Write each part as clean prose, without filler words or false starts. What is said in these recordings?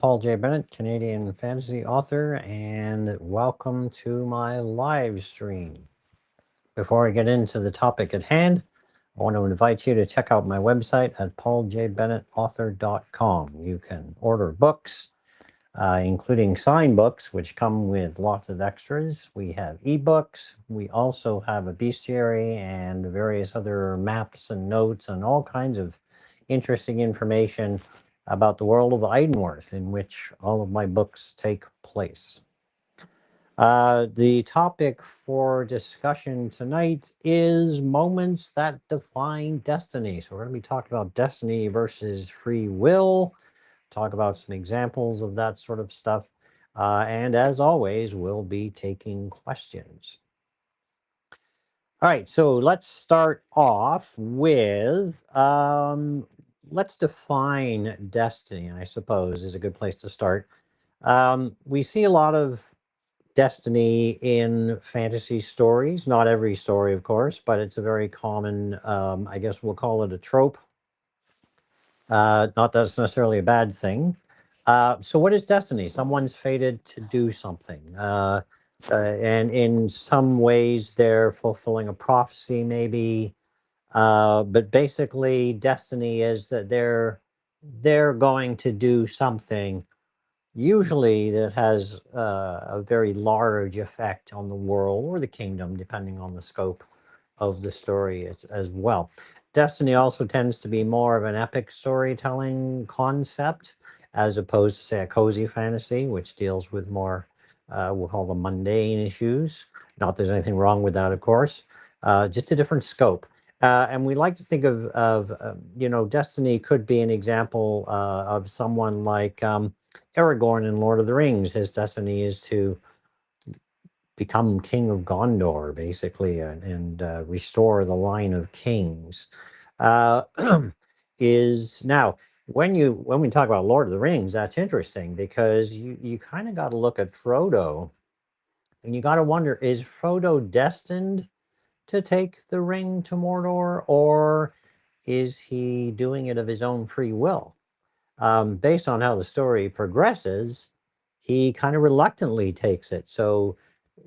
Paul J. Bennett, Canadian fantasy author, and welcome to my live stream. Before I get into the topic at hand, I want to invite you to check out my website at pauljbennettauthor.com. You can order books, including signed books, which come with lots of extras. We have ebooks. We also have a bestiary and various other maps and notes and all kinds of interesting information about the world of Aidenworth, in which all of my books take place. The topic for discussion tonight is moments that define destiny. So we're going to be talking about destiny versus free will, talk about some examples of that sort of stuff. And as always, we'll be taking questions. All right, so let's start off with let's define destiny, I suppose, is a good place to start. We see a lot of destiny in fantasy stories. Not every story, of course, but it's a very common, I guess we'll call it a trope. Not that it's necessarily a bad thing. So what is destiny? Someone's fated to do something. And in some ways, they're fulfilling a prophecy, maybe. But basically, destiny is that they're going to do something, usually that has a very large effect on the world or the kingdom, depending on the scope of the story as well. Destiny also tends to be more of an epic storytelling concept, as opposed to, say, a cozy fantasy, which deals with more, we'll call them mundane issues. Not that there's anything wrong with that, of course, just a different scope. And we like to think of destiny could be an example of someone like Aragorn in Lord of the Rings. His destiny is to become king of Gondor, basically, and restore the line of kings. Uh, is now when we talk about Lord of the Rings, that's interesting because you kind of got to look at Frodo, and you got to wonder, is Frodo destined to take the ring to Mordor, or is he doing it of his own free will? Based on how the story progresses, he kind of reluctantly takes it. So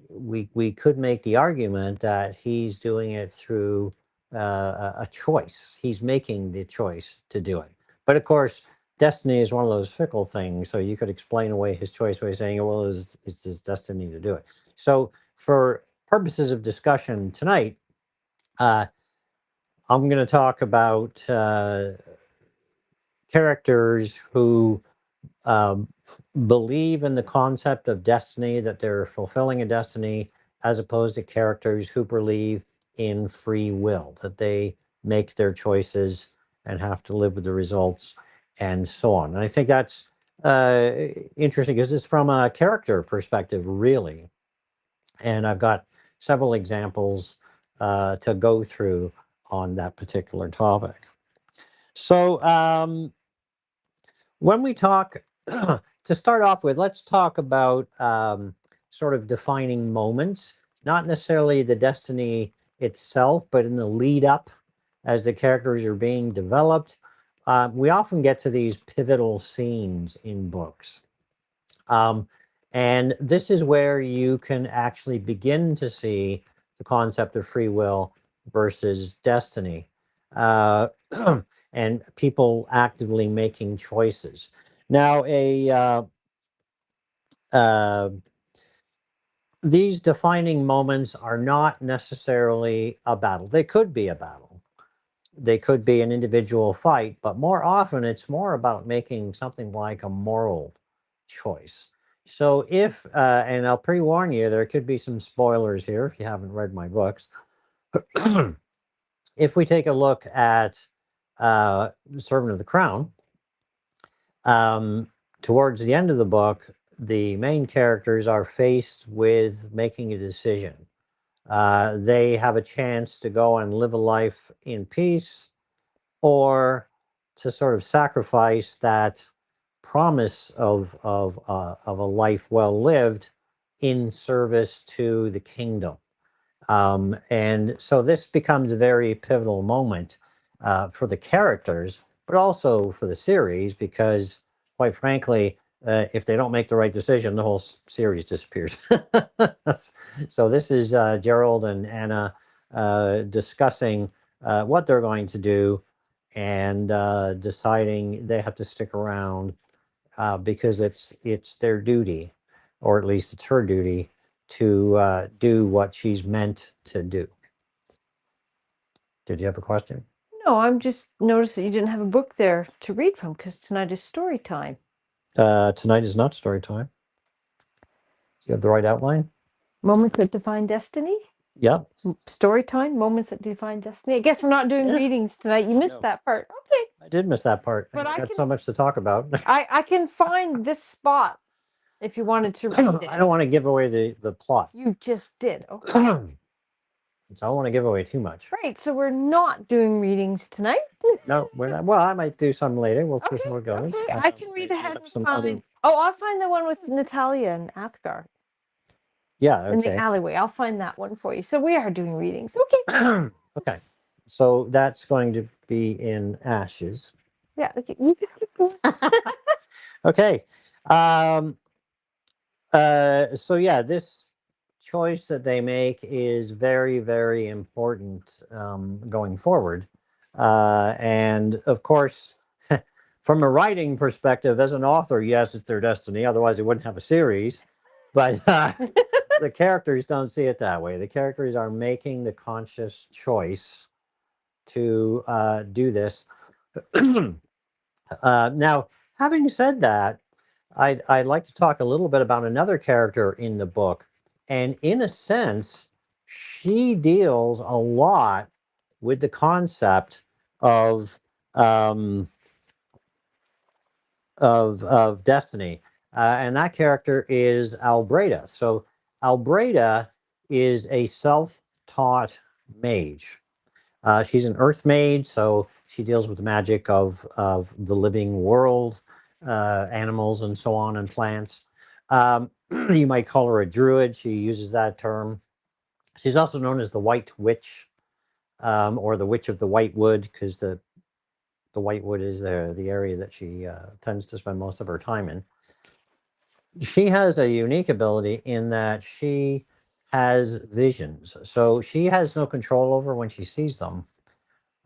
we could make the argument that he's doing it through a choice. He's making the choice to do it. But of course, destiny is one of those fickle things. So you could explain away his choice by saying, well, it's his destiny to do it. So for purposes of discussion tonight, I'm going to talk about characters who believe in the concept of destiny, that they're fulfilling a destiny, as opposed to characters who believe in free will, that they make their choices and have to live with the results and so on. And I think that's interesting because it's from a character perspective, really. And I've got several examples to go through on that particular topic. So when we talk, to start off with, let's talk about sort of defining moments, not necessarily the destiny itself, but in the lead up as the characters are being developed. We often get to these pivotal scenes in books. And this is where you can actually begin to see the concept of free will versus destiny, and people actively making choices. Now, these defining moments are not necessarily a battle. They could be a battle. They could be an individual fight, but more often it's more about making something like a moral choice. So if, and I'll pre-warn you, there could be some spoilers here if you haven't read my books. If we take a look at Servant of the Crown, towards the end of the book, the main characters are faced with making a decision. They have a chance to go and live a life in peace, or to sort of sacrifice that promise of a life well lived in service to the kingdom. And so this becomes a very pivotal moment for the characters, but also for the series, because quite frankly, if they don't make the right decision, the whole series disappears. So this is Gerald and Anna discussing what they're going to do and deciding they have to stick around because it's their duty, or at least it's her duty, to do what she's meant to do. Did you have a question? No, I'm just noticed that you didn't have a book there to read from because tonight is story time. Tonight is not story time. You have the right outline? Moments that define destiny? Yep. Story time, moments that define destiny. I guess we're not doing readings tonight. You missed that part. Okay. I did miss that part. But I got so much to talk about. I can find this spot if you wanted to read it. I don't want to give away the plot. You just did. Okay. So I don't want to give away too much. Right. So we're not doing readings tonight. No, we're not. Well, I might do some later. We'll see how it goes. Okay. I can read ahead and find. Oh, I'll find the one with Natalia and Athgar. Yeah, in the alleyway. I'll find that one for you. So we are doing readings. Okay. Okay. So that's going to be in Ashes. Yeah. You can keep going. Okay. So yeah, this choice that they make is very, very important going forward. And of course, from a writing perspective, as an author, yes, it's their destiny. Otherwise, they wouldn't have a series. But the characters don't see it that way. The characters are making the conscious choice to do this. Now, having said that, I'd like to talk a little bit about another character in the book. And in a sense, she deals a lot with the concept of destiny. And that character is Albreda. So Albreda is a self-taught mage. She's an earth mage, so she deals with the magic of the living world, animals and so on, and plants. You might call her a druid. She uses that term. She's also known as the White Witch, or the Witch of the White Wood, because the White Wood is the area that she tends to spend most of her time in. She has a unique ability in that she has visions. So she has no control over when she sees them.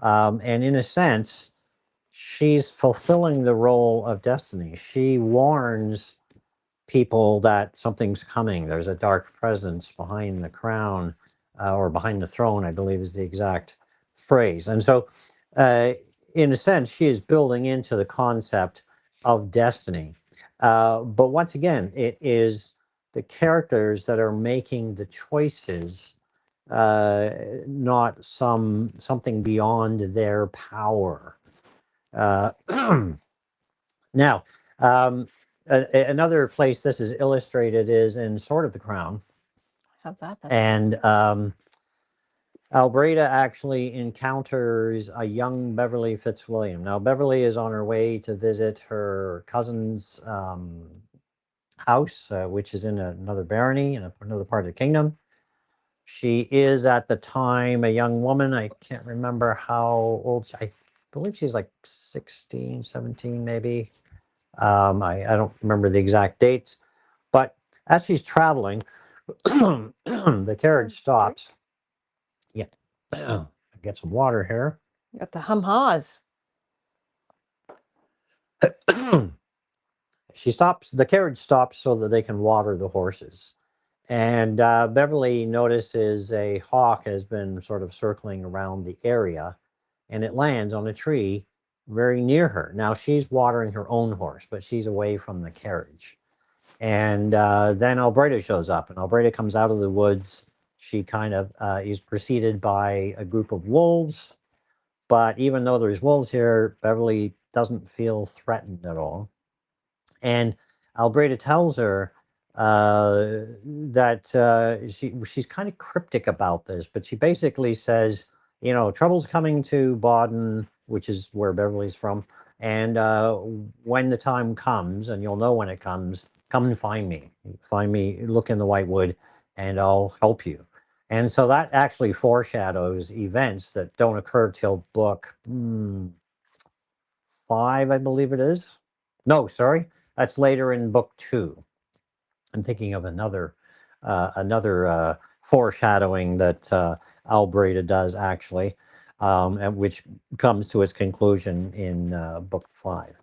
And in a sense, she's fulfilling the role of destiny. She warns people that something's coming. There's a dark presence behind the crown, or behind the throne, I believe is the exact phrase. And so, in a sense, she is building into the concept of destiny. But once again, it is the characters that are making the choices, not something beyond their power. Now, another place this is illustrated is in Sword of the Crown. How's that? And Albreda actually encounters a young Beverly Fitzwilliam. Now, Beverly is on her way to visit her cousin's house, which is in another barony in another part of the kingdom. She is at the time a young woman. I can't remember how old. I believe she's like 16, 17 maybe. I don't remember the exact dates. But as she's traveling, the carriage stops. Yeah. Get some water here. Got the hum-haws. She stops, the carriage stops so that they can water the horses. And Beverly notices a hawk has been sort of circling around the area, and it lands on a tree very near her. Now she's watering her own horse, but she's away from the carriage. And then Albreda shows up, and Albreda comes out of the woods. She kind of is preceded by a group of wolves. But even though there's wolves here, Beverly doesn't feel threatened at all. And Albreda tells her that she's kind of cryptic about this, but she basically says, you know, trouble's coming to Baden, which is where Beverly's from. And when the time comes, and you'll know when it comes, come and find me. Find me, look in the White Wood, and I'll help you. And so that actually foreshadows events that don't occur till book 5, I believe it is. No, sorry. That's later in book 2. I'm thinking of another foreshadowing that Albreda does actually, and which comes to its conclusion in book 5.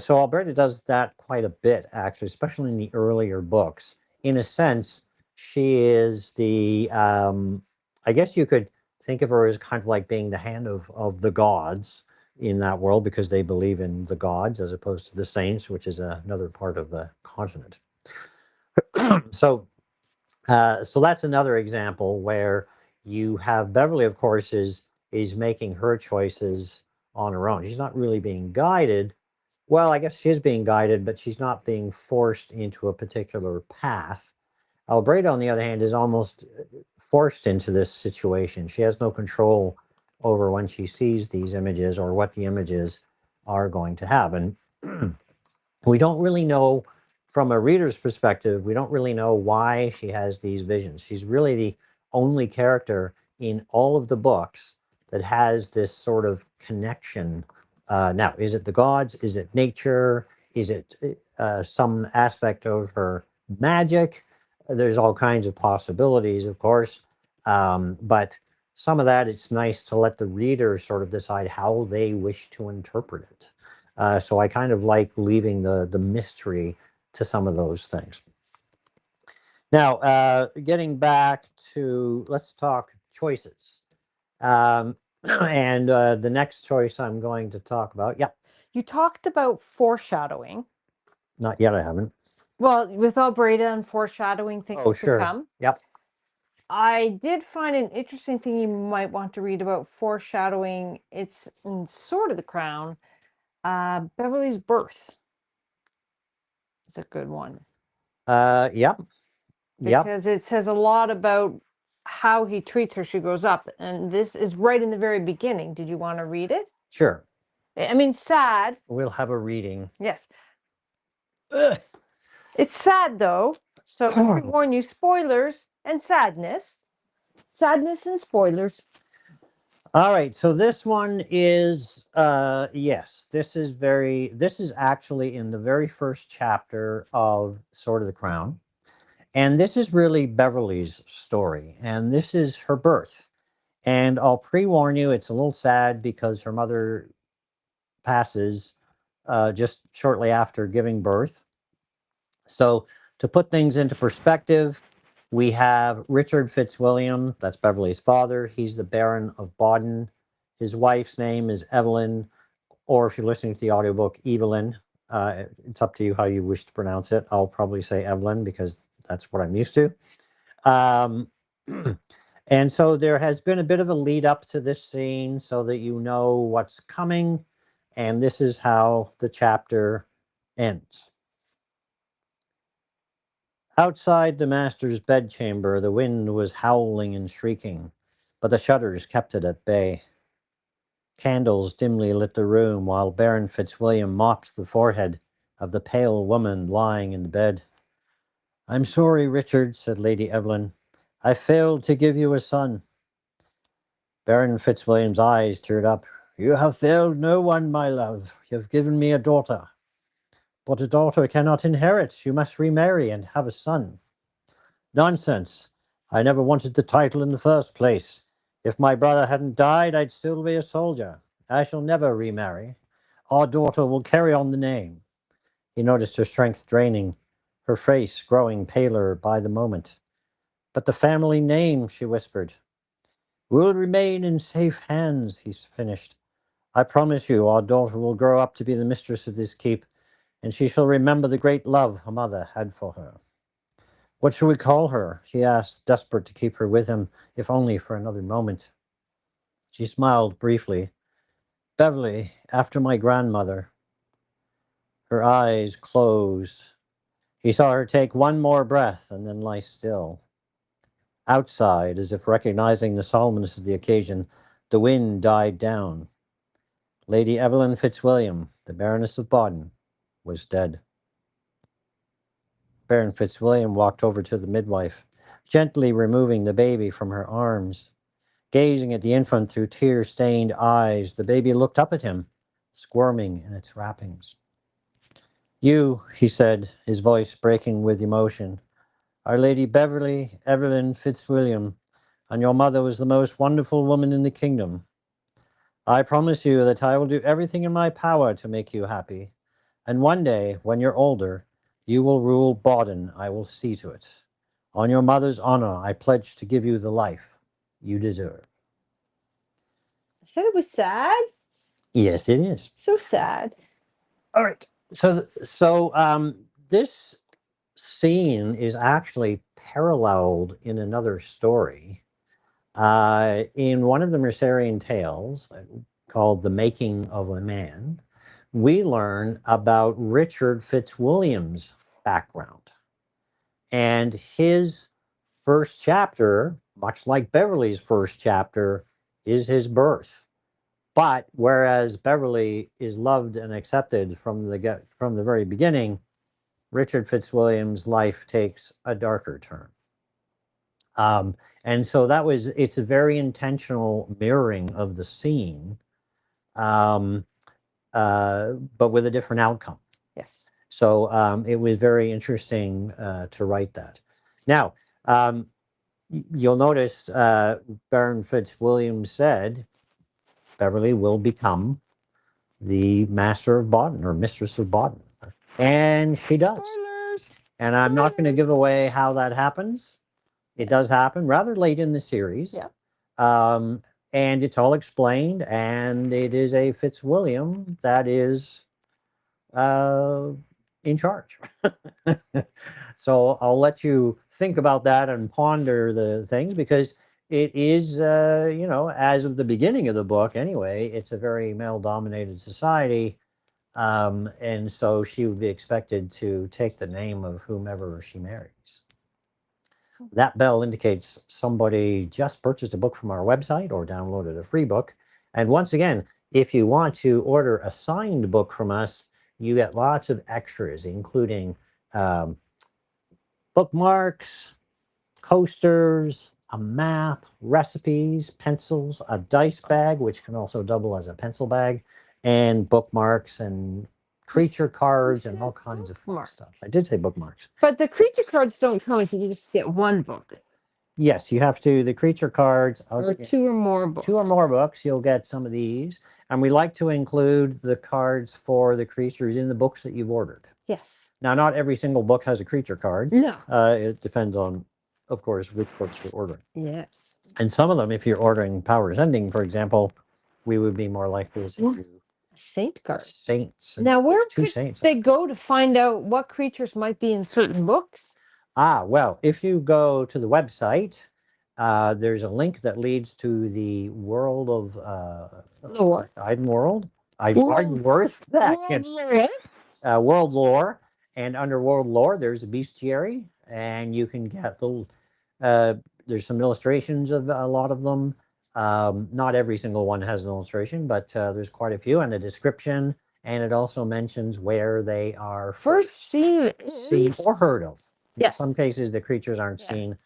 So Alberta does that quite a bit, actually, especially in the earlier books. In a sense, she is I guess you could think of her as kind of like being the hand of the gods in that world, because they believe in the gods as opposed to the saints, which is another part of the continent. So, so that's another example where you have Beverly, of course, is making her choices on her own. She's not really being guided. Well, I guess she is being guided, but she's not being forced into a particular path. Albreda, on the other hand, is almost forced into this situation. She has no control over when she sees these images or what the images are going to have. And we don't really know, from a reader's perspective, we don't really know why she has these visions. She's really the only character in all of the books that has this sort of connection. Now, is it the gods? Is it nature? Is it some aspect of her magic? There's all kinds of possibilities, of course. But some of that, it's nice to let the reader sort of decide how they wish to interpret it. So I kind of like leaving the mystery to some of those things. Now, getting back to, let's talk choices. And the next choice I'm going to talk about, yeah, You talked about foreshadowing. not yet, I haven't. Well, with Albreda and foreshadowing things Oh, to sure. come. Yep. I did find an interesting thing you might want to read about foreshadowing. It's in Sword of the Crown. Beverly's birth is a good one Yep. Yep. because it says a lot about how he treats her as she grows up. And this is right in the very beginning. Did you want to read it? Sure. I mean, sad. We'll have a reading. Yes. Ugh. It's sad though. So I warn you, spoilers and sadness. Sadness and spoilers. All right, so this one is yes, this is actually in the very first chapter of Sword of the Crown. And this is really Beverly's story, and this is her birth. And I'll pre-warn you, it's a little sad because her mother passes just shortly after giving birth. So to put things into perspective, we have Richard Fitzwilliam, that's Beverly's father. He's the Baron of Baden. His wife's name is Evelyn, or if you're listening to the audiobook, Evelyn. It's up to you how you wish to pronounce it. I'll probably say Evelyn because that's what I'm used to. And so there has been a bit of a lead up to this scene so that you know what's coming. And this is how the chapter ends. Outside the master's bedchamber, the wind was howling and shrieking, but the shutters kept it at bay. Candles dimly lit the room while Baron Fitzwilliam mopped the forehead of the pale woman lying in the bed. "I'm sorry, Richard," said Lady Evelyn. "I failed to give you a son." Baron Fitzwilliam's eyes teared up. "You have failed no one, my love. You have given me a daughter. But a daughter cannot inherit. You must remarry and have a son." "Nonsense. I never wanted the title in the first place. If my brother hadn't died, I'd still be a soldier. I shall never remarry. Our daughter will carry on the name." He noticed her strength draining, her face growing paler by the moment. "But the family name," she whispered. "Will remain in safe hands," he finished. "I promise you our daughter will grow up to be the mistress of this keep, and she shall remember the great love her mother had for her." "What shall we call her?" he asked, desperate to keep her with him, if only for another moment. She smiled briefly. "Beverly, after my grandmother." Her eyes closed. He saw her take one more breath and then lie still. Outside, as if recognizing the solemnness of the occasion, the wind died down. Lady Evelyn Fitzwilliam, the Baroness of Baden, was dead. Baron Fitzwilliam walked over to the midwife, gently removing the baby from her arms. Gazing at the infant through tear-stained eyes, the baby looked up at him, squirming in its wrappings. You, he said, his voice breaking with emotion, are Lady Beverly Evelyn Fitzwilliam, and your mother was the most wonderful woman in the kingdom. I promise you that I will do everything in my power to make you happy. And one day, when you're older, you will rule Bauden. I will see to it. On your mother's honor, I pledge to give you the life you deserve. I said it was sad. Yes, it is. So sad. All right. So this scene is actually paralleled in another story. In one of the Mercerian tales called The Making of a Man, we learn about Richard Fitzwilliam's background. And his first chapter, much like Beverly's first chapter, is his birth. But whereas Beverly is loved and accepted from the very beginning, Richard Fitzwilliam's life takes a darker turn. And so it's a very intentional mirroring of the scene, but with a different outcome. Yes. So it was very interesting to write that. Now, you'll notice Baron Fitzwilliam said Beverly will become the master of Baden or mistress of Baden. And she does. Spoilers. And I'm not going to give away how that happens. It does happen rather late in the series. Yeah. And it's all explained. And it is a Fitzwilliam that is in charge. So I'll let you think about that and ponder the things, because it is, as of the beginning of the book anyway, it's a very male-dominated society. And so she would be expected to take the name of whomever she marries. That bell indicates somebody just purchased a book from our website or downloaded a free book. And once again, if you want to order a signed book from us, you get lots of extras, including bookmarks, coasters, a map, recipes, pencils, a dice bag, which can also double as a pencil bag, and bookmarks and creature cards and all kinds of fun stuff. I did say bookmarks. But the creature cards don't come if you just get one book. Yes, you have to. The creature cards. Or two or more books. 2 or more books, you'll get some of these. And we like to include the cards for the creatures in the books that you've ordered. Yes. Now, not every single book has a creature card. No. It depends on, of course, which books you're ordering. Yes. And some of them, if you're ordering Powers Ending, for example, we would be more likely to send you saint card. Saints. Now, where could saints. they go to find out what creatures might be in certain books? Well, if you go to the website, there's a link that leads to the world of Lore. World. World lore. And under world lore, there's a bestiary, and you can get little. There's some illustrations of a lot of them. Not every single one has an illustration, but there's quite a few, and a description. And it also mentions where they are first seen or heard of. Yes. In some cases, the creatures aren't seen,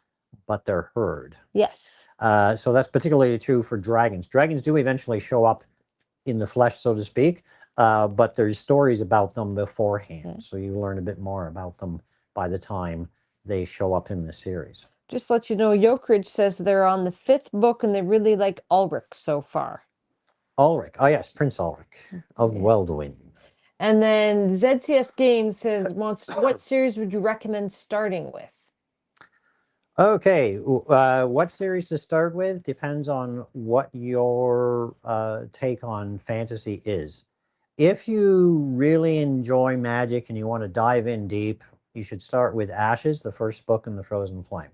but they're heard. Yes. So that's particularly true for dragons. Dragons do eventually show up in the flesh, so to speak, but there's stories about them beforehand. So you learn a bit more about them by the time they show up in the series. Just let you know, Yokeridge says they're on the 5th book and they really like Ulrich so far. Ulrich. Oh, yes, Prince Ulrich of Weldwin. And then ZCS Games says, what series would you recommend starting with? Okay, what series to start with depends on what your take on fantasy is. If you really enjoy magic and you want to dive in deep, you should start with Ashes, the first book in the Frozen Flame.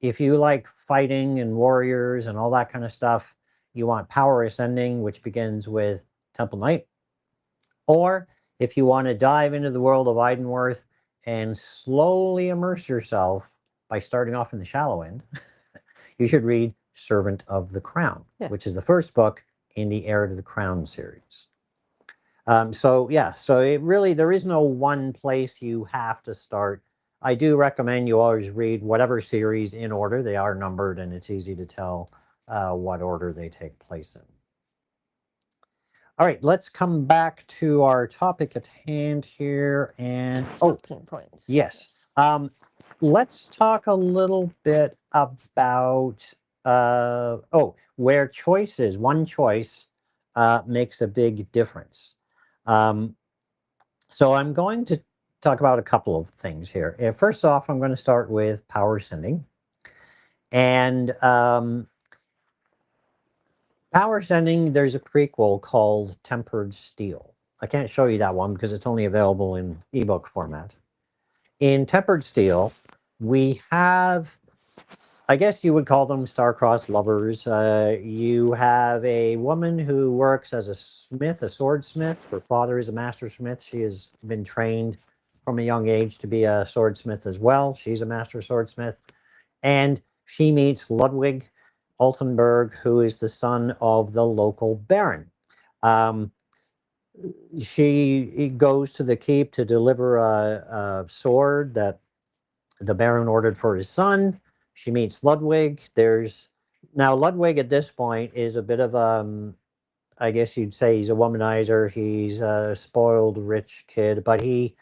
If you like fighting and warriors and all that kind of stuff, you want Power Ascending, which begins with Temple Knight. Or if you want to dive into the world of Idenworth and slowly immerse yourself by starting off in the shallow end, you should read Servant of the Crown, which is the first book in the Heir to the Crown series. So there is no one place you have to start. I do recommend you always read whatever series in order. They are numbered, and it's easy to tell what order they take place in. All right, let's come back to our topic at hand here. And Talking points. yes. Let's talk a little bit about where one choice makes a big difference. So I'm going to talk about a couple of things here. First off, I'm going to start with power sending. And power sending, there's a prequel called Tempered Steel. I can't show you that one because it's only available in ebook format. In Tempered Steel, we have, I guess you would call them star-crossed lovers. You have a woman who works as a smith, a swordsmith. Her father is a master smith. She has been trained from a young age to be a swordsmith as well. She's a master swordsmith. And she meets Ludwig Altenberg, who is the son of the local baron. She goes to the keep to deliver a sword that the baron ordered for his son. She meets Ludwig. Now Ludwig at this point is a bit of I guess you'd say he's a womanizer. He's a spoiled rich kid, but he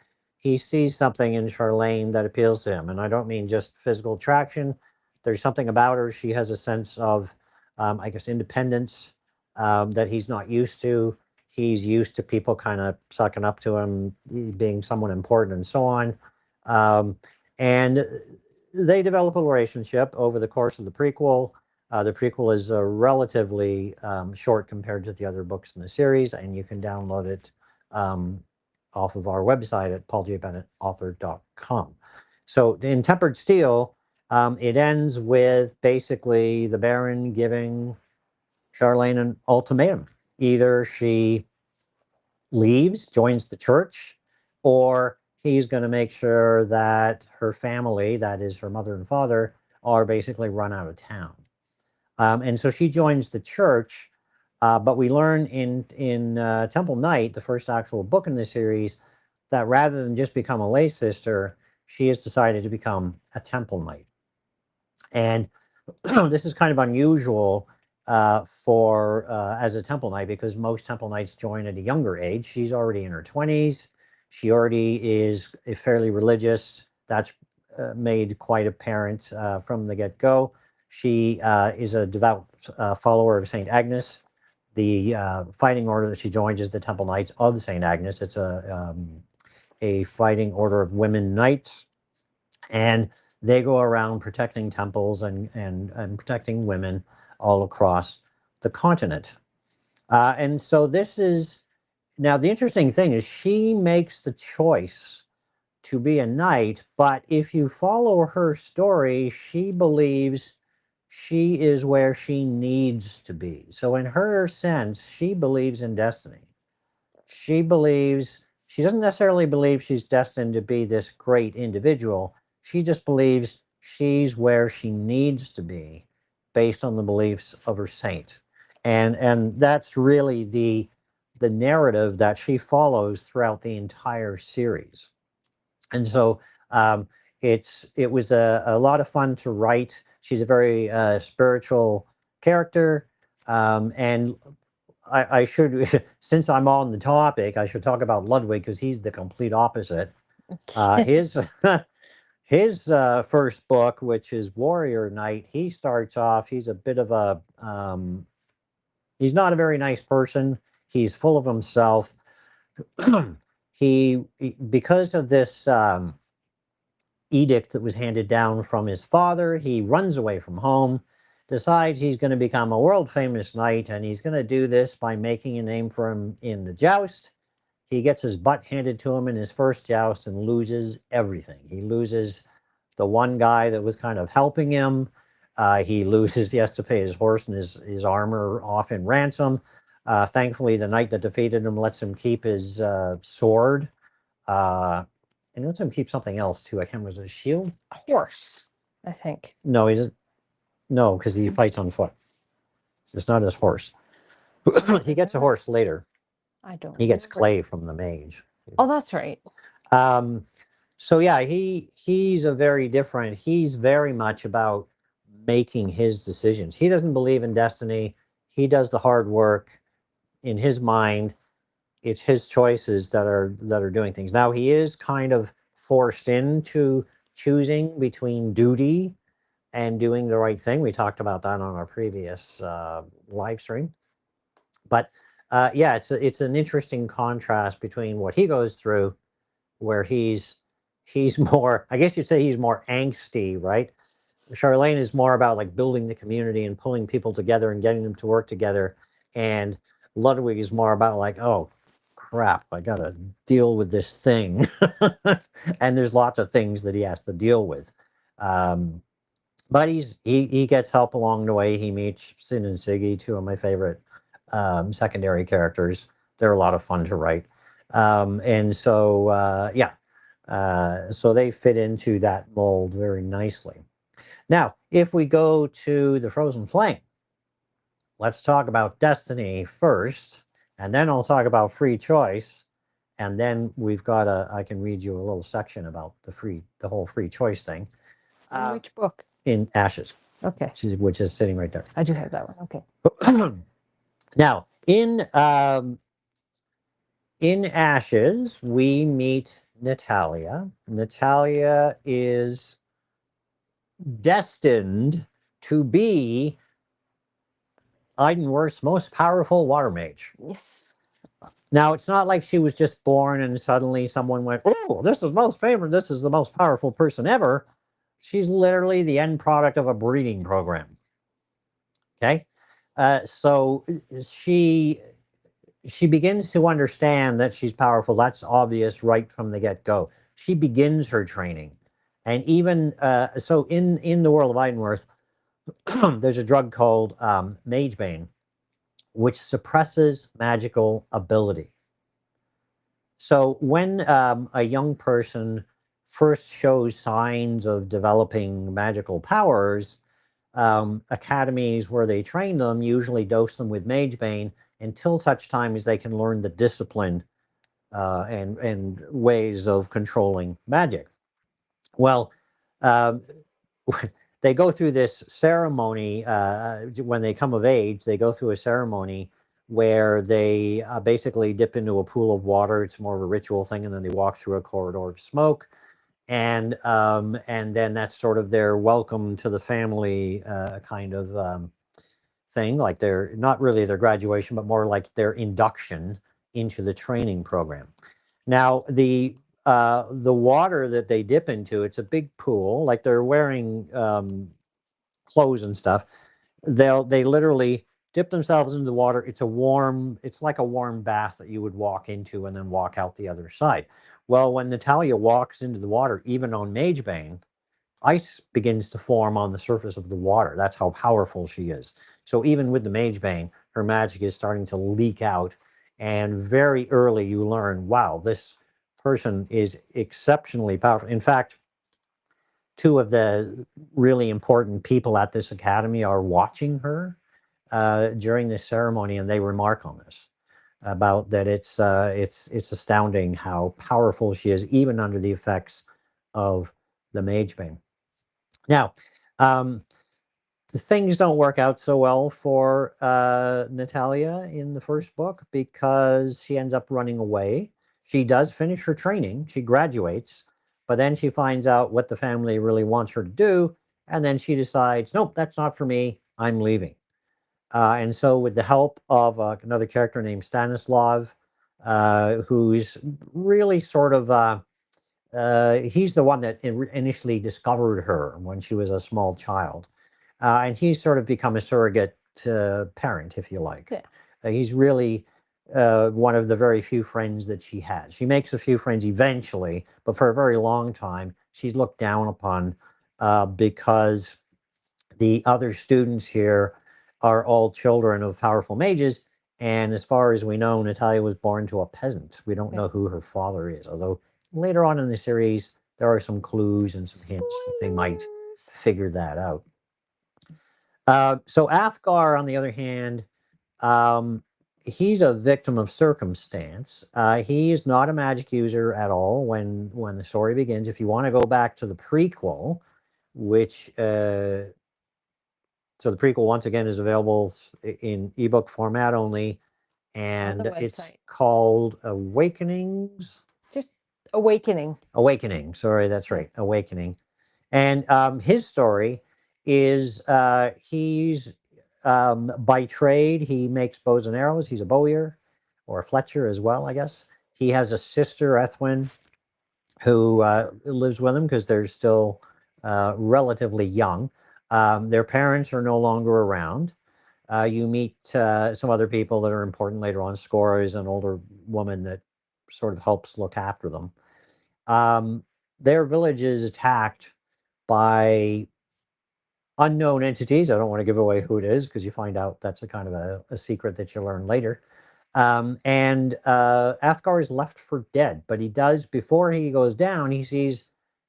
sees something in Charlene that appeals to him, and I don't mean just physical attraction. There's something about her. She has a sense of, I guess, independence that he's not used to. He's used to people kind of sucking up to him, being someone important, and so on. And they develop a relationship over the course of the prequel. The prequel is relatively short compared to the other books in the series, and you can download it off of our website at pauljbennetauthor.com. So in Tempered Steel, it ends with basically the Baron giving Charlene an ultimatum. Either she leaves, joins the church, or he's going to make sure that her family, that is her mother and father, are basically run out of town. And so she joins the church, but we learn in Temple Knight, the first actual book in the series, that rather than just become a lay sister, she has decided to become a Temple Knight. And this is kind of unusual for as a Temple Knight, because most Temple Knights join at a younger age. She's already in her 20s. She already is fairly religious. That's made quite apparent from the get-go. She is a devout follower of St. Agnes. The fighting order that she joins is the Temple Knights of St. Agnes. It's a fighting order of women knights. And they go around protecting temples and protecting women all across the continent. And so this is, now the interesting thing is she makes the choice to be a knight, but if you follow her story, she believes she is where she needs to be. So in her sense, she believes in destiny. She doesn't necessarily believe she's destined to be this great individual. She just believes she's where she needs to be based on the beliefs of her saint. And that's really the narrative that she follows throughout the entire series. And so it was a lot of fun to write. She's a very spiritual character. And I should, since I'm on the topic, I should talk about Ludwig, because he's the complete opposite. His his first book, which is Warrior Knight, he starts off, he's a bit of a, he's not a very nice person. He's full of himself. Because of this edict that was handed down from his father, he runs away from home, decides he's going to become a world famous knight, and he's going to do this by making a name for him in the joust. He gets his butt handed to him in his first joust and loses everything. He loses the one guy that was kind of helping him. He has to pay his horse and his armor off in ransom. Thankfully, the knight that defeated him lets him keep his sword. And lets him keep something else too. I can't remember, was it a shield? A horse, I think. No, no, because he fights on foot. It's not his horse. He gets a horse later. I don't. He gets clay from the mage. Oh, that's right. So yeah, he's a very different. He's very much about making his decisions. He doesn't believe in destiny. He does the hard work. in his mind, it's his choices that are doing things. Now he is kind of forced into choosing between duty and doing the right thing. We talked about that on our previous live stream. But yeah, it's an interesting contrast between what he goes through, where he's more, I guess you'd say he's more angsty, right? Charlene is more about like building the community and pulling people together and getting them to work together. And Ludwig is more about like, oh crap, I gotta deal with this thing. And there's lots of things that he has to deal with. But he gets help along the way. He meets Sin and Siggy, two of my favorite secondary characters. They're a lot of fun to write. And so yeah, so they fit into that mold very nicely. Now, if we go to the Frozen Flame, let's talk about Destiny first, and then I'll talk about free choice. And then we've got I can read you a little section about the whole free choice thing. In which book? In Ashes. Okay. Which is sitting right there. I do have that one. Okay. Now, in Ashes, we meet Natalia. Natalia is destined to be Idenworth's most powerful water mage. Yes. Now, it's not like she was just born and suddenly someone went, oh, this is most favored. This is the most powerful person ever. She's literally the end product of a breeding program. Okay. So she begins to understand that she's powerful. That's obvious right from the get-go. She begins her training. And even so in the world of Idenworth, there's a drug called Magebane, which suppresses magical ability. So when a young person first shows signs of developing magical powers, academies where they train them usually dose them with Magebane until such time as they can learn the discipline and ways of controlling magic. Well, they go through this ceremony when they come of age. They go through a ceremony where they basically dip into a pool of water. It's more of a ritual thing, and then they walk through a corridor of smoke. And then that's sort of their welcome to the family kind of thing, like they're not really their graduation, but more like their induction into the training program. Now, the water that they dip into, it's a big pool, like they're wearing clothes and stuff. They literally dip themselves into the water. It's like a warm bath that you would walk into and then walk out the other side. Well, when Natalia walks into the water, even on Magebane, ice begins to form on the surface of the water. That's how powerful she is. So even with the Magebane, her magic is starting to leak out. And very early you learn, wow, this person is exceptionally powerful. In fact, two of the really important people at this academy are watching her during this ceremony, and they remark on this, about that it's astounding how powerful she is, even under the effects of the Magebane. Now, the things don't work out so well for Natalia in the first book because she ends up running away. She does finish her training. She graduates, but then she finds out what the family really wants her to do, and then she decides, nope, that's not for me. I'm leaving. And so with the help of another character named Stanislav, who's really sort of, he's the one that initially discovered her when she was a small child. And he's sort of become a surrogate parent, if you like. Yeah. He's really one of the very few friends that she has. She makes a few friends eventually, but for a very long time, she's looked down upon because the other students here are all children of powerful mages. And as far as we know, Natalia was born to a peasant. We don't know who her father is, although later on in the series, there are some clues and some hints that they might figure that out. So Athgar, on the other hand, he's a victim of circumstance. He is not a magic user at all when the story begins. If you want to go back to the prequel, which so the prequel once again is available in ebook format only, and it's website. called Awakenings. Just Awakening. Awakening. Sorry, that's Yeah. right. Awakening. And his story is he's by trade, he makes bows and arrows. He's a bowyer or a fletcher as well, I guess. He has a sister, Ethwin, who lives with him because they're still relatively young. Their parents are no longer around. You meet some other people that are important later on. Scora is an older woman that sort of helps look after them. Their village is attacked by unknown entities. I don't want to give away who it is because you find out that's a kind of a secret that you learn later. And Athgar is left for dead, but he does, before he goes down, he sees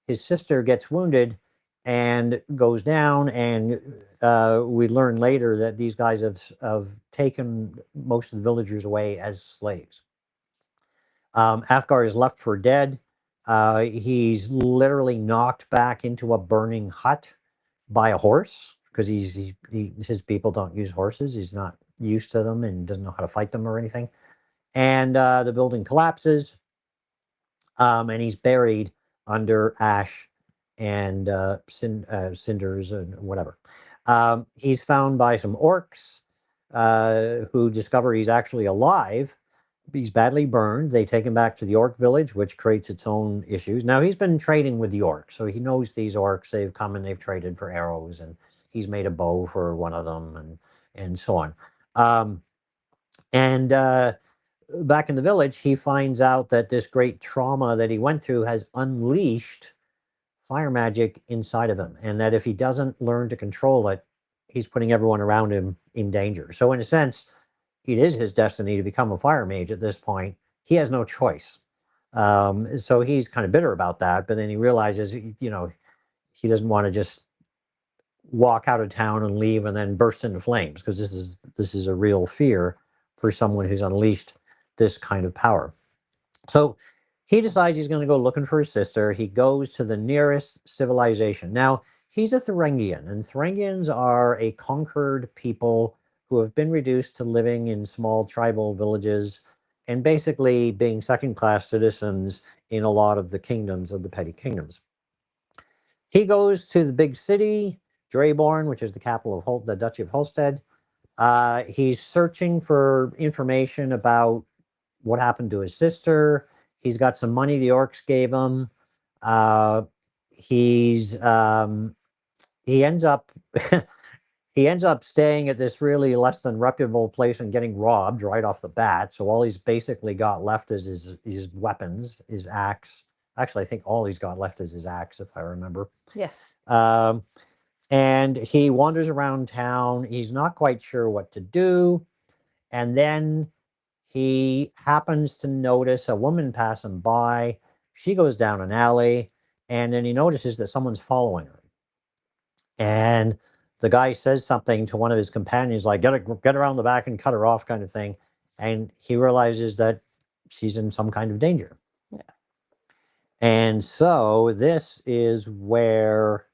his sister gets wounded and goes down. And we learn later that these guys have taken most of the villagers away as slaves. Athgar is left for dead. He's literally knocked back into a burning hut by a horse because his people don't use horses. He's not used to them and doesn't know how to fight them or anything. And the building collapses, and he's buried under ash and cinders and whatever. He's found by some orcs who discover he's actually alive. He's badly burned. They take him back to the orc village, which creates its own issues. Now, he's been trading with the orcs, so he knows these orcs. They've come and they've traded for arrows, and he's made a bow for one of them, and so on. And back in the village, he finds out that this great trauma that he went through has unleashed fire magic inside of him, and that if he doesn't learn to control it, he's putting everyone around him in danger. So in a sense, it is his destiny to become a fire mage at this point. He has no choice. So he's kind of bitter about that, but then he realizes, he doesn't want to just walk out of town and leave and then burst into flames, because this is a real fear for someone who's unleashed this kind of power. So he decides he's going to go looking for his sister. He goes to the nearest civilization. Now, he's a Thuringian, and Thuringians are a conquered people who have been reduced to living in small tribal villages and basically being second-class citizens in a lot of the kingdoms of the petty kingdoms. He goes to the big city, Drayborn, which is the capital of the Duchy of Holstead. He's searching for information about what happened to his sister. He's got some money the orcs gave him. He ends up he ends up staying at this really less than reputable place and getting robbed right off the bat. So all he's basically got left is his weapons, his axe. Actually, I think all he's got left is his axe, if I remember. Yes. And he wanders around town. He's not quite sure what to do. And then he happens to notice a woman passing by. She goes down an alley, and then he notices that someone's following her. And the guy says something to one of his companions, like, get around the back and cut her off, kind of thing. And he realizes that she's in some kind of danger. Yeah. And so this is where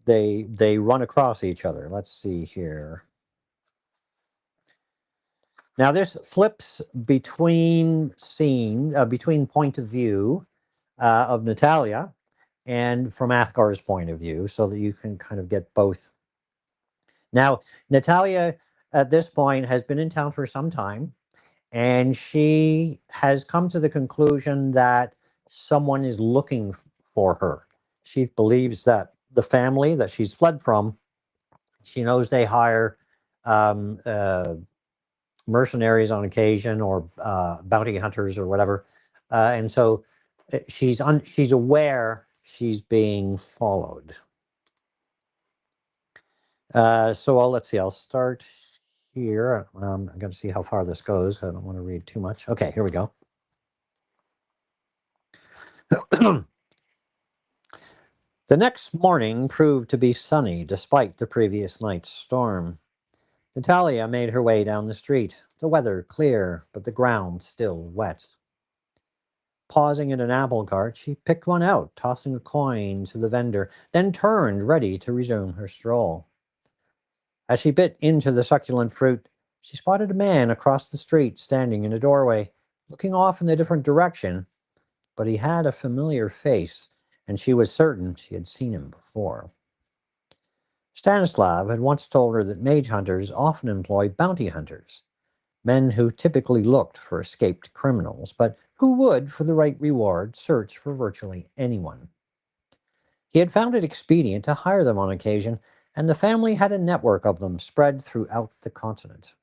they run across each other. Let's see here. Now this flips between point of view of Natalia and from Athgar's point of view, so that you can kind of get both. Now, Natalia at this point has been in town for some time, and she has come to the conclusion that someone is looking for her. She believes that the family that she's fled from, she knows they hire mercenaries on occasion, or bounty hunters or whatever, and so she's aware she's being followed. So let's see. I'll start here. I'm going to see how far this goes. I don't want to read too much. Okay, here we go. The next morning proved to be sunny despite the previous night's storm. Natalia made her way down the street, the weather clear, but the ground still wet. Pausing at an apple cart, she picked one out, tossing a coin to the vendor, then turned, ready to resume her stroll. As she bit into the succulent fruit, She spotted a man across the street standing in a doorway, looking off in a different direction, but he had a familiar face, and she was certain she had seen him before. Stanislav had once told her that mage hunters often employ bounty hunters, men who typically looked for escaped criminals, but who would, for the right reward, search for virtually anyone. He had found it expedient to hire them on occasion, and the family had a network of them spread throughout the continent.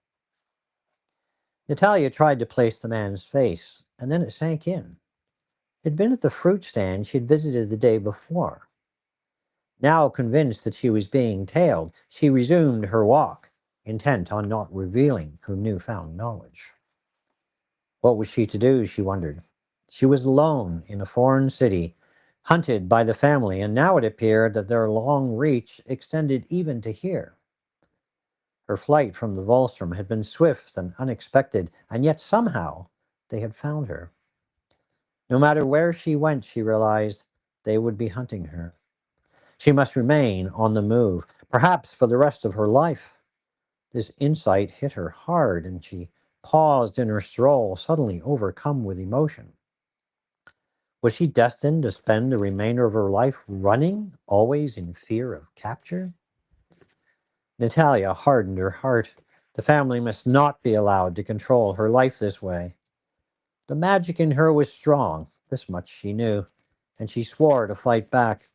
Natalia tried to place the man's face, and then it sank in. It had been at the fruit stand she had visited the day before. Now convinced that she was being tailed, she resumed her walk, intent on not revealing her newfound knowledge. What was she to do, she wondered. She was alone in a foreign city, hunted by the family, and now it appeared that their long reach extended even to here. Her flight from the Volstrom had been swift and unexpected, and yet somehow they had found her. No matter where she went, she realized they would be hunting her. She must remain on the move, perhaps for the rest of her life. This insight hit her hard, and she paused in her stroll, suddenly overcome with emotion. Was she destined to spend the remainder of her life running, always in fear of capture? Natalia hardened her heart. The family must not be allowed to control her life this way. The magic in her was strong, this much she knew, and she swore to fight back.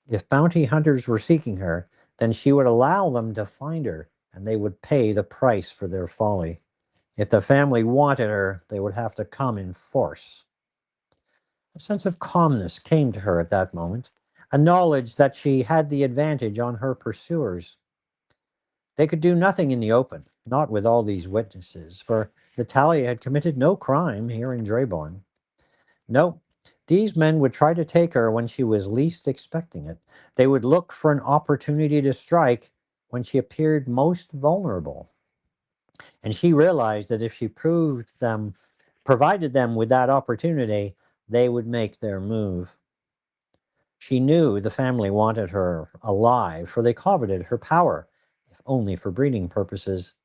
If bounty hunters were seeking her, then she would allow them to find her, and they would pay the price for their folly. If the family wanted her, they would have to come in force. A sense of calmness came to her at that moment, a knowledge that she had the advantage on her pursuers. They could do nothing in the open, not with all these witnesses, for Natalia had committed no crime here in Draborn. No, these men would try to take her when she was least expecting it. They would look for an opportunity to strike when she appeared most vulnerable. And she realized that if she provided them with that opportunity, they would make their move. She knew the family wanted her alive, for they coveted her power, if only for breeding purposes.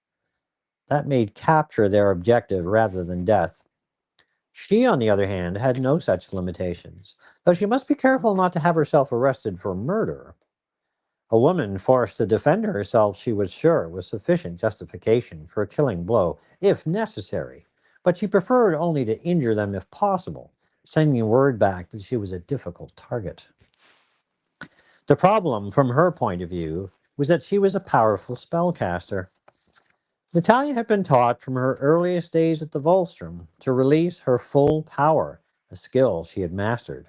That made capture their objective rather than death. She, on the other hand, had no such limitations, though she must be careful not to have herself arrested for murder. A woman forced to defend herself, she was sure, was sufficient justification for a killing blow, if necessary, but she preferred only to injure them if possible, sending word back that she was a difficult target. The problem, from her point of view, was that she was a powerful spellcaster. Natalia had been taught from her earliest days at the Volstrom to release her full power, a skill she had mastered.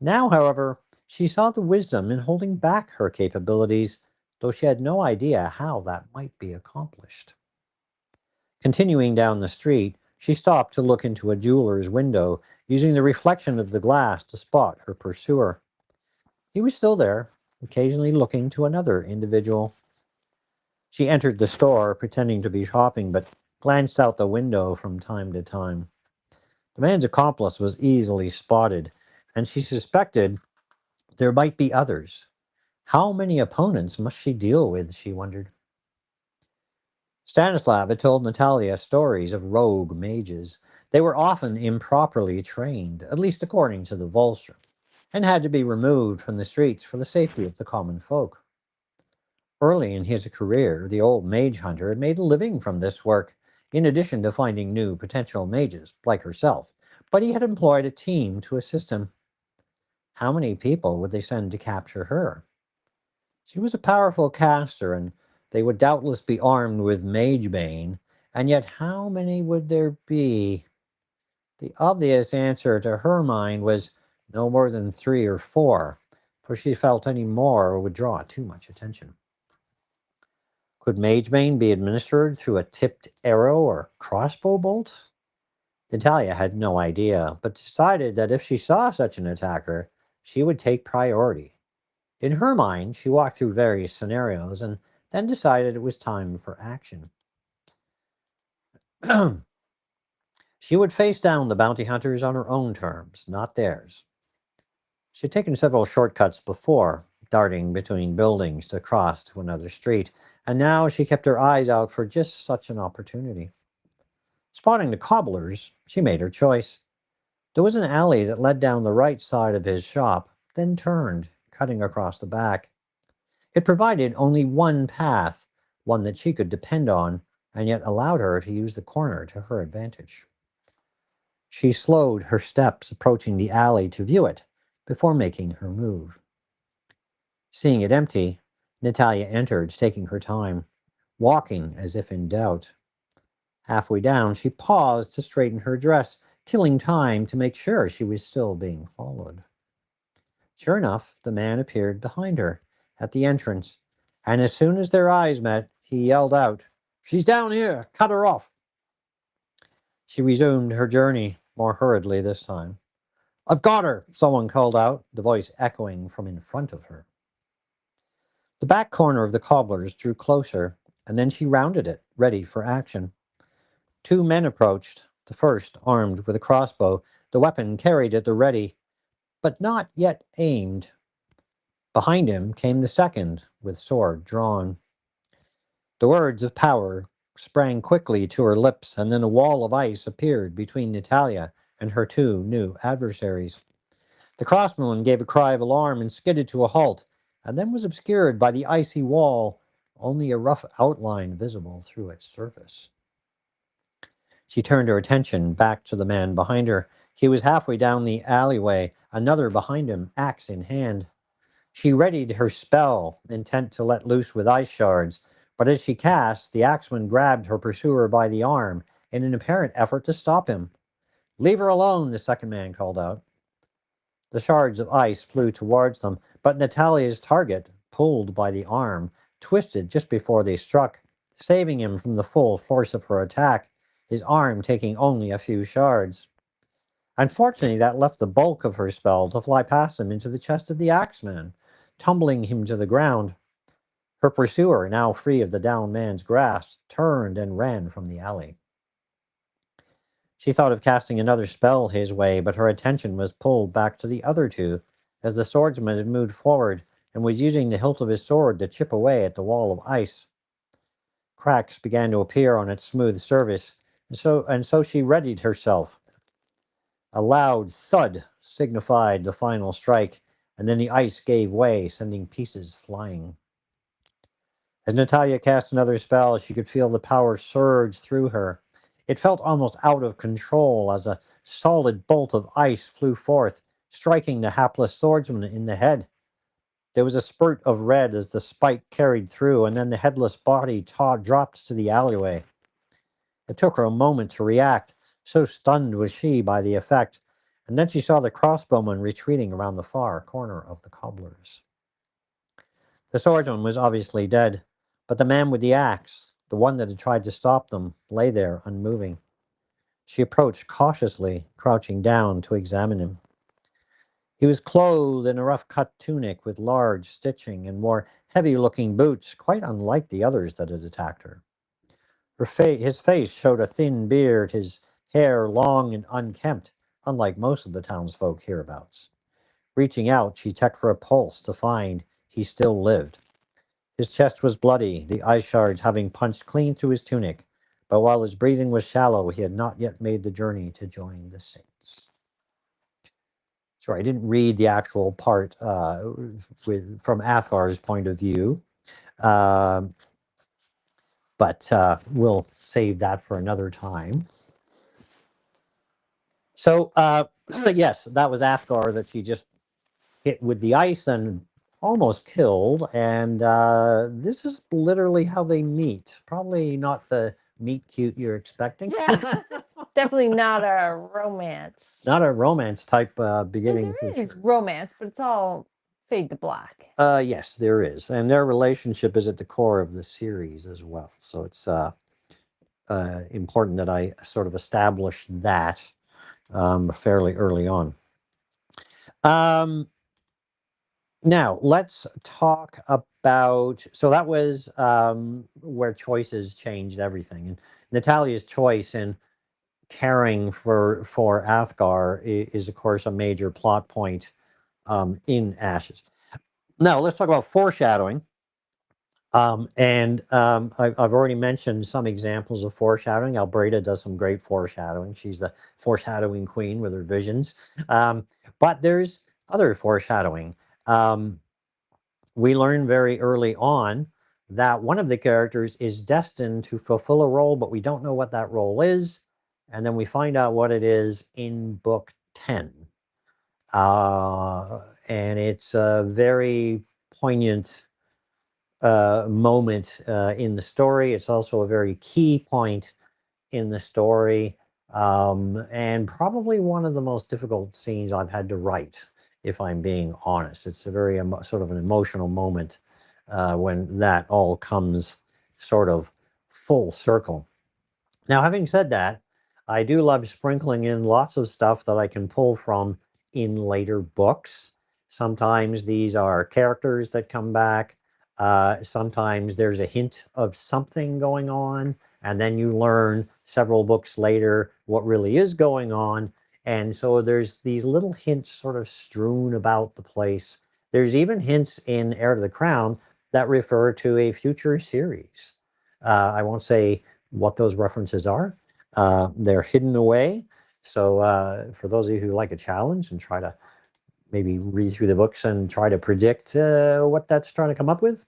Now, however, she saw the wisdom in holding back her capabilities, though she had no idea how that might be accomplished. Continuing down the street, she stopped to look into a jeweler's window, using the reflection of the glass to spot her pursuer. He was still there, occasionally looking to another individual. She entered the store, pretending to be shopping, but glanced out the window from time to time. The man's accomplice was easily spotted, and she suspected there might be others. How many opponents must she deal with, she wondered. Stanislav had told Natalia stories of rogue mages. They were often improperly trained, at least according to the Volstrom, and had to be removed from the streets for the safety of the common folk. Early in his career, the old mage hunter had made a living from this work, in addition to finding new potential mages, like herself, but he had employed a team to assist him. How many people would they send to capture her? She was a powerful caster, and they would doubtless be armed with Magebane, and yet how many would there be? The obvious answer to her mind was no more than 3 or 4, for she felt any more would draw too much attention. Could Magebane be administered through a tipped arrow or crossbow bolt? Natalia had no idea, but decided that if she saw such an attacker, she would take priority. In her mind, she walked through various scenarios and then decided it was time for action. She would face down the bounty hunters on her own terms, not theirs. She had taken several shortcuts before, darting between buildings to cross to another street, and now she kept her eyes out for just such an opportunity. Spotting the cobblers, she made her choice. There was an alley that led down the right side of his shop, then turned, cutting across the back. It provided only one path, one that she could depend on, and yet allowed her to use the corner to her advantage. She slowed her steps approaching the alley to view it before making her move. Seeing it empty, Natalia entered, taking her time, walking as if in doubt. Halfway down, she paused to straighten her dress, killing time to make sure she was still being followed. Sure enough, the man appeared behind her at the entrance, and as soon as their eyes met, he yelled out, "She's down here! Cut her off!" She resumed her journey, more hurriedly this time. "I've got her!" someone called out, the voice echoing from in front of her. The back corner of the cobbler's drew closer, and then she rounded it, ready for action. Two men approached, the first armed with a crossbow, the weapon carried at the ready, but not yet aimed. Behind him came the second, with sword drawn. The words of power sprang quickly to her lips, and then a wall of ice appeared between Natalia and her two new adversaries. The crossbowman gave a cry of alarm and skidded to a halt, and then was obscured by the icy wall, only a rough outline visible through its surface. She turned her attention back to the man behind her. He was halfway down the alleyway, another behind him, axe in hand. She readied her spell, intent to let loose with ice shards, but as she cast, the axeman grabbed her pursuer by the arm in an apparent effort to stop him. "Leave her alone," the second man called out. The shards of ice flew towards them, but Natalia's target, pulled by the arm, twisted just before they struck, saving him from the full force of her attack, his arm taking only a few shards. Unfortunately, that left the bulk of her spell to fly past him into the chest of the axeman, tumbling him to the ground. Her pursuer, now free of the downed man's grasp, turned and ran from the alley. She thought of casting another spell his way, but her attention was pulled back to the other two, as the swordsman had moved forward and was using the hilt of his sword to chip away at the wall of ice. Cracks began to appear on its smooth surface, and so she readied herself. A loud thud signified the final strike, and then the ice gave way, sending pieces flying. As Natalia cast another spell, she could feel the power surge through her. It felt almost out of control as a solid bolt of ice flew forth, striking the hapless swordsman in the head. There was a spurt of red as the spike carried through, and then the headless body dropped to the alleyway. It took her a moment to react, so stunned was she by the effect, and then she saw the crossbowman retreating around the far corner of the cobblers. The swordsman was obviously dead, but the man with the axe, the one that had tried to stop them, lay there unmoving. She approached cautiously, crouching down to examine him. He was clothed in a rough-cut tunic with large stitching and wore heavy-looking boots, quite unlike the others that had attacked her. His face showed a thin beard, his hair long and unkempt, unlike most of the townsfolk hereabouts. Reaching out, she checked for a pulse to find he still lived. His chest was bloody, the ice shards having punched clean through his tunic, but while his breathing was shallow, he had not yet made the journey to join the saints. Sorry, I didn't read the actual part from Athgar's point of view, but we'll save that for another time. So, yes, that was Athgar that she just hit with the ice and almost killed. And this is literally how they meet. Probably not the meet cute you're expecting. Yeah, definitely not a romance. Not a romance type beginning. There is romance, but it's all fade to black. Yes, there is. And their relationship is at the core of the series as well. So it's important that I sort of establish that fairly early on. Now, let's talk about, so that was where choices changed everything. And Natalia's choice in caring for Athgar is, of course, a major plot point in Ashes. Now, let's talk about foreshadowing. I've already mentioned some examples of foreshadowing. Albreda does some great foreshadowing. She's the foreshadowing queen with her visions. But there's other foreshadowing. Um, we learn very early on that one of the characters is destined to fulfill a role, but we don't know what that role is. And then we find out what it is in book 10. And it's a very poignant moment in the story. It's also a very key point in the story, and probably one of the most difficult scenes I've had to write, if I'm being honest. It's a very sort of an emotional moment when that all comes sort of full circle. Now, having said that, I do love sprinkling in lots of stuff that I can pull from in later books. Sometimes these are characters that come back. Sometimes there's a hint of something going on, and then you learn several books later what really is going on. And so there's these little hints sort of strewn about the place. There's even hints in Heir to the Crown that refer to a future series. I won't say what those references are. They're hidden away. So for those of you who like a challenge and try to maybe read through the books and try to predict what that's trying to come up with,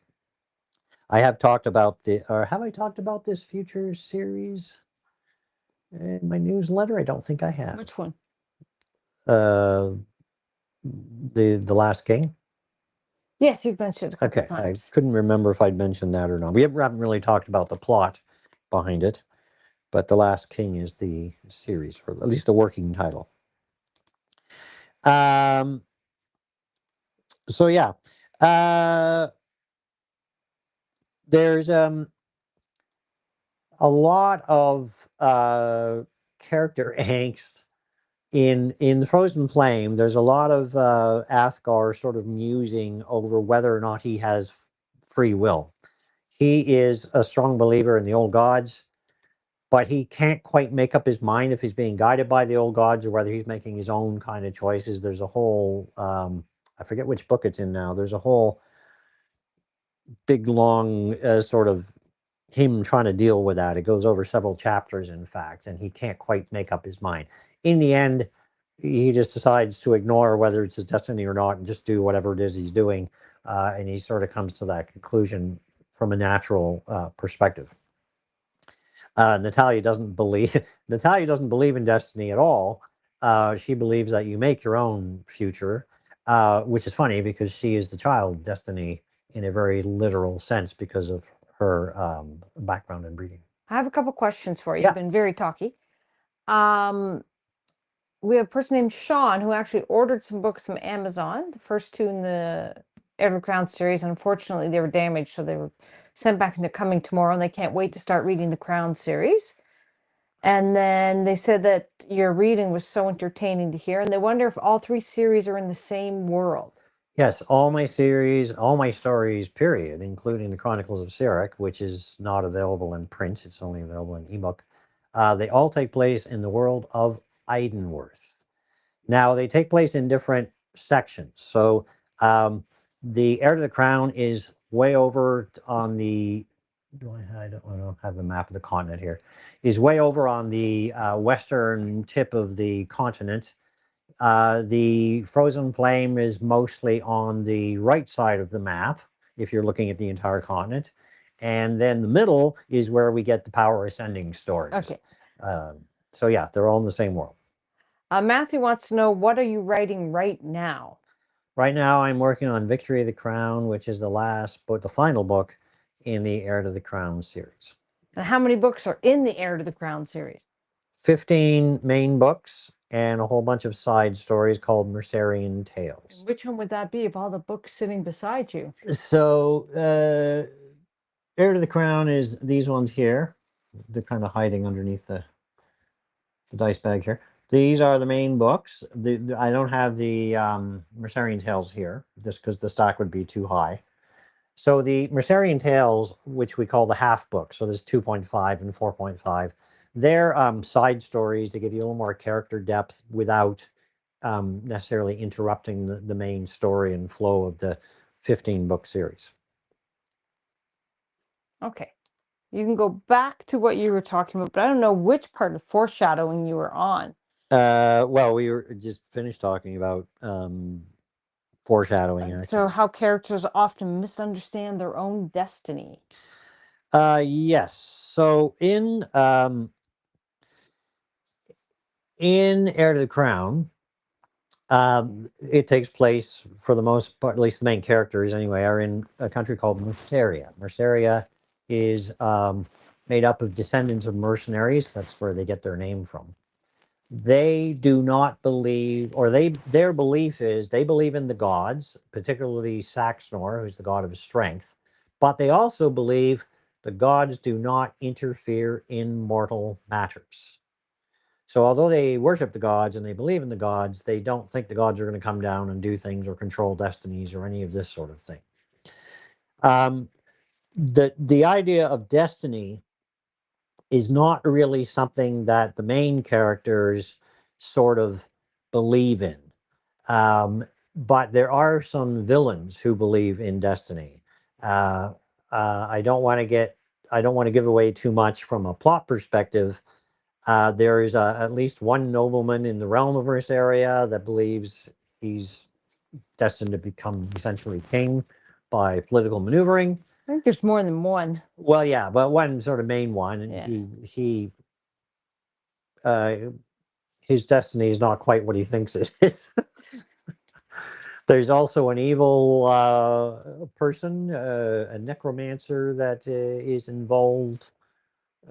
I have talked about or have I talked about this future series in my newsletter? I don't think I have. Which one? Uh, the Last King. Yes, you've mentioned it a couple Okay, times. I couldn't remember if I'd mentioned that or not. We haven't really talked about the plot behind it, but The Last King is the series, or at least the working title. Um, so yeah, uh, there's a lot of character angst in the Frozen Flame. There's a lot of Athgar sort of musing over whether or not he has free will. He is a strong believer in the old gods, but he can't quite make up his mind if he's being guided by the old gods or whether he's making his own kind of choices. There's a whole I forget which book it's in now. There's a whole big long sort of him trying to deal with that. It goes over several chapters, in fact, and he can't quite make up his mind. In the end, he just decides to ignore whether it's his destiny or not and just do whatever it is he's doing. And he sort of comes to that conclusion from a natural perspective. Natalia doesn't believe Natalia doesn't believe in destiny at all. She believes that you make your own future, which is funny because she is the child of destiny in a very literal sense because of her background in breeding. I have a couple questions for you. Yeah. You've been very talky. We have a person named Sean who actually ordered some books from Amazon, the first two in the Heir to the Crown series. Unfortunately, they were damaged, so they were sent back and they're coming tomorrow, and they can't wait to start reading the Crown series. And then they said that your reading was so entertaining to hear, and they wonder if all three series are in the same world. Yes, all my series, all my stories, period, including the Chronicles of Sirik, which is not available in print. It's only available in ebook. They all take place in the world of Eidenworth. Now, they take place in different sections. So um, the Heir to the Crown is way over on the, I don't have the map of the continent here, is way over on the western tip of the continent. The Frozen Flame is mostly on the right side of the map, if you're looking at the entire continent. And then the middle is where we get the Power Ascending stories. Okay. So yeah, they're all in the same world. Matthew wants to know, what are you writing right now? Right now, I'm working on Victory of the Crown, which is the last book, the final book in the Heir to the Crown series. And how many books are in the Heir to the Crown series? 15 main books and a whole bunch of side stories called Mercerian Tales. Which one would that be of all the books sitting beside you? So, Heir to the Crown is these ones here. They're kind of hiding underneath the dice bag here. These are the main books. I don't have the Mercerian Tales here, just because the stock would be too high. So the Mercerian Tales, which we call the half book, so there's 2.5 and 4.5, they're side stories to give you a little more character depth without necessarily interrupting the main story and flow of the 15-book series. Okay. You can go back to what you were talking about, but I don't know which part of foreshadowing you were on. Well, we were just finished talking about foreshadowing, And so actually. how characters often misunderstand their own destiny. Yes. So in Heir to the Crown, it takes place for the most part, at least the main characters anyway, are in a country called Merceria. Merceria is made up of descendants of mercenaries. That's where they get their name from. They do not believe, or their belief is they believe in the gods, particularly Saxnor, who's the god of strength, but they also believe the gods do not interfere in mortal matters. So although they worship the gods and they believe in the gods, they don't think the gods are going to come down and do things or control destinies or any of this sort of thing. The idea of destiny is not really something that the main characters sort of believe in. Um, but there are some villains who believe in destiny. Uh, I don't want to give away too much from a plot perspective. There is at least one nobleman in the realm of Merceria that believes he's destined to become essentially king by political maneuvering. I think there's more than one. Well, yeah, but one sort of main one, and Yeah. he uh, his destiny is not quite what he thinks it is. There's also an evil person, a necromancer that is involved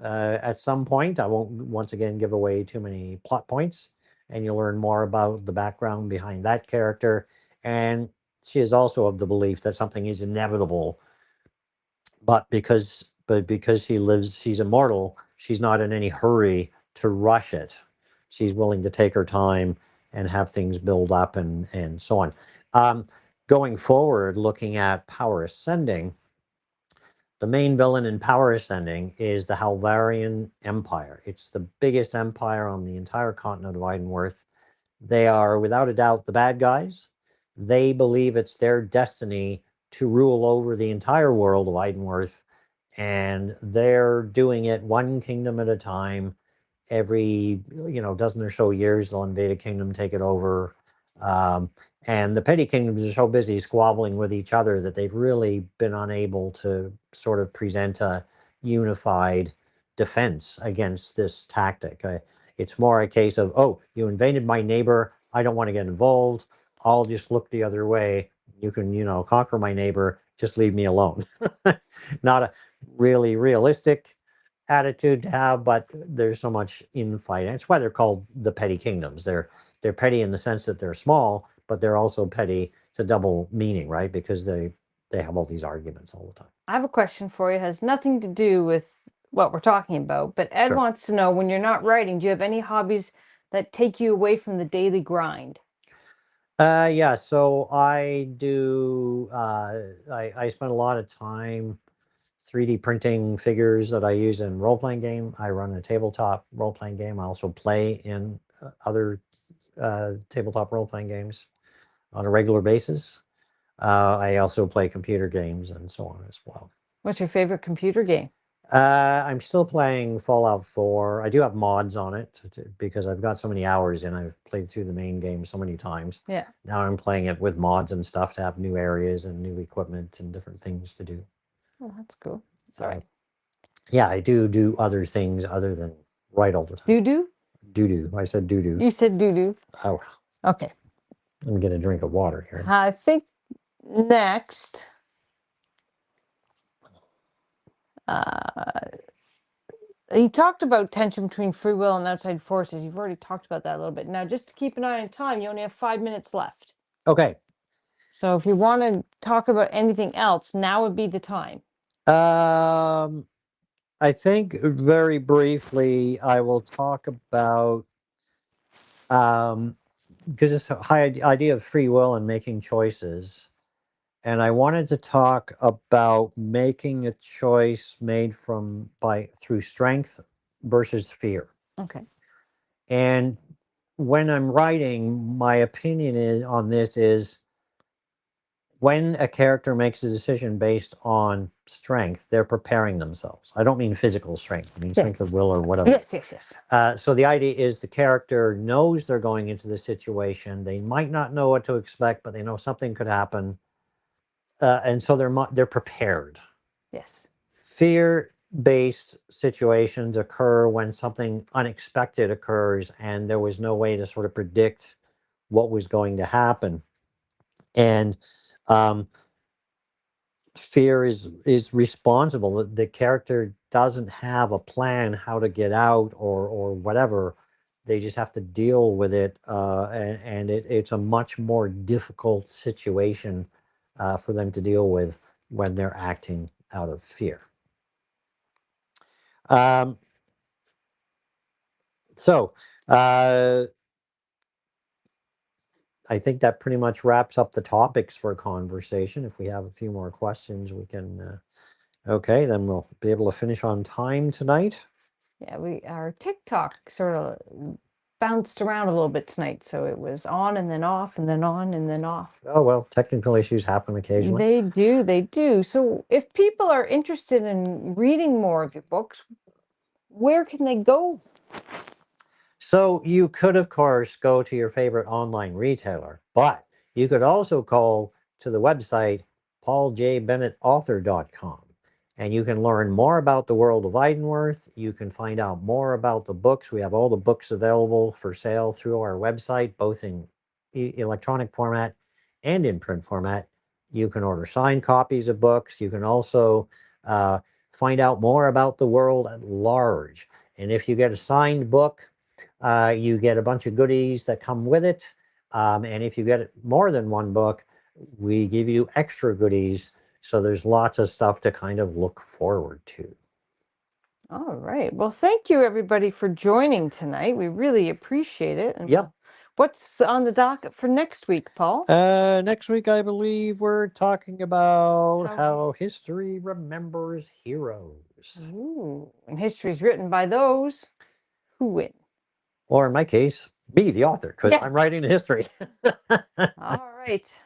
at some point. I won't once again give away too many plot points, and you'll learn more about the background behind that character. And she is also of the belief that something is inevitable, but because she's immortal, she's not in any hurry to rush it. She's willing to take her time and have things build up and so on. Um, Going forward, looking at power ascending, the main villain in Power Ascending is the Halvarian Empire. It's the biggest empire on the entire continent of Idenworth. They are, without a doubt, the bad guys. They believe it's their destiny to rule over the entire world of Idenworth, and they're doing it one kingdom at a time. Every dozen or so years, they'll invade a kingdom, take it over. Um, and the petty kingdoms are so busy squabbling with each other that they've really been unable to sort of present a unified defense against this tactic. It's more a case of, oh, you invaded my neighbor. I don't want to get involved. I'll just look the other way. You can, conquer my neighbor. Just leave me alone. Not a really realistic attitude to have, but there's so much infighting. That's why they're called the petty kingdoms. They're petty in the sense that they're small, but they're also petty. It's a double meaning, right? Because they have all these arguments all the time. I have a question for you. It has nothing to do with what we're talking about, but Ed Sure. wants to know, when you're not writing, do you have any hobbies that take you away from the daily grind? Yeah, so I do. I spend a lot of time 3D printing figures that I use in role playing game. I run a tabletop role playing game. I also play in other tabletop role playing games on a regular basis. I also play computer games and so on as well. What's your favorite computer game? I'm still playing Fallout 4. I do have mods on it because I've got so many hours in. I've played through the main game so many times. Yeah. Now I'm playing it with mods and stuff to have new areas and new equipment and different things to do. Oh, that's cool. Sorry. Yeah, I do other things other than write all the time. Doo-doo? Doo-doo. I said doo-doo. You said doo-doo. Oh, Okay. let me get a drink of water here. I think next, you talked about tension between free will and outside forces. You've already talked about that a little bit. Now, just to keep an eye on time, you only have 5 minutes left. Okay. So if you want to talk about anything else, now would be the time. I think very briefly I will talk about because it's a high idea of free will and making choices. And I wanted to talk about making a choice made through strength versus fear. Okay. And when I'm writing, my opinion is on this is when a character makes a decision based on strength, they're preparing themselves. I don't mean physical strength. I mean strength of will or whatever. Yes, yes, yes. So the idea is the character knows they're going into the situation. They might not know what to expect, but they know something could happen, and so they're prepared. Yes. Fear-based situations occur when something unexpected occurs, and there was no way to sort of predict what was going to happen. And fear is responsible. The character doesn't have a plan how to get out or whatever. They just have to deal with it, and it's a much more difficult situation for them to deal with when they're acting out of fear. So I think that pretty much wraps up the topics for conversation. If we have a few more questions, we can. Okay, then we'll be able to finish on time tonight. Yeah, our TikTok sort of bounced around a little bit tonight, so it was on and then off and then on and then off. Oh, well, technical issues happen occasionally. They do, they do. So if people are interested in reading more of your books, where can they go? So you could, of course, go to your favorite online retailer, but you could also call to the website pauljbennettauthor.com, and you can learn more about the world of Eidenworth. You can find out more about the books. We have all the books available for sale through our website, both in electronic format and in print format. You can order signed copies of books. You can also find out more about the world at large. And if you get a signed book, you get a bunch of goodies that come with it. And if you get more than one book, we give you extra goodies. So there's lots of stuff to kind of look forward to. All right. Well, thank you everybody for joining tonight. We really appreciate it. And Yep. what's on the docket for next week, Paul? Next week, I believe we're talking about how history remembers heroes. Ooh, and history's written by those who win. Or in my case, me, the author, because Yes. I'm writing the history. All right.